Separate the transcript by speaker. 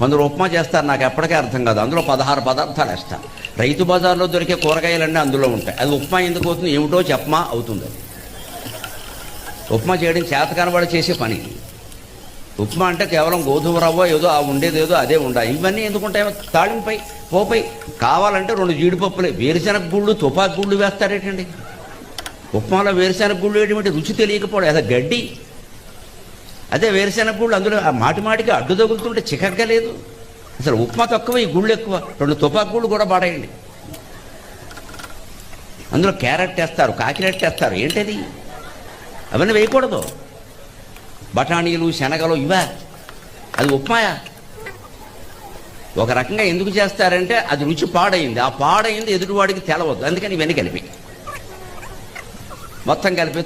Speaker 1: కొందరు ఉప్మా చేస్తారు, నాకు ఎప్పటికీ అర్థం కాదు. అందులో 16 పదార్థాలు వేస్తారు. రైతు బజార్లో దొరికే కూరగాయలన్నీ అందులో ఉంటాయి. అది ఉప్మా ఎందుకు అవుతుంది ఏమిటో చెప్పమా అవుతుంది. ఉప్మా చేయడం చేతకానివాడు చేసే పని. ఉప్మా అంటే కేవలం గోధుమ రవ్వ ఏదో ఉండేదేదో అదే ఉండాలి. ఇవన్నీ ఎందుకుంటాయి? తాళింపై పోపై కావాలంటే 2 జీడిపప్పులే, వేరుశెనగ గుళ్ళు తుపాకు గుళ్ళు వేస్తారేటండి. ఉప్మాలో వేరుశెనగ గుళ్ళు ఏంటంటే రుచి తెలియకపోవడం, అదే గడ్డి. అదే వేరుశెనగ గుళ్ళు అందులో మాటికి అడ్డు తగులుతుంటే చికగ్గా లేదు. అసలు ఉప్మా తక్కువ, ఈ గుళ్ళు ఎక్కువ. 2 తుపాకు గుళ్ళు కూడా పాడేయండి. అందులో క్యారెట్ వేస్తారు, కాకిరెట్ వేస్తారు. ఏంటది? అవన్నీ వేయకూడదు. బఠానీలు శనగలు ఇవా, అది ఉప్మాయా? ఒక రకంగా ఎందుకు చేస్తారంటే అది రుచి పాడైంది. ఆ పాడైంది ఎదుటివాడికి తెలవద్దు, అందుకని ఇవన్నీ కలిపి మొత్తం కలిపి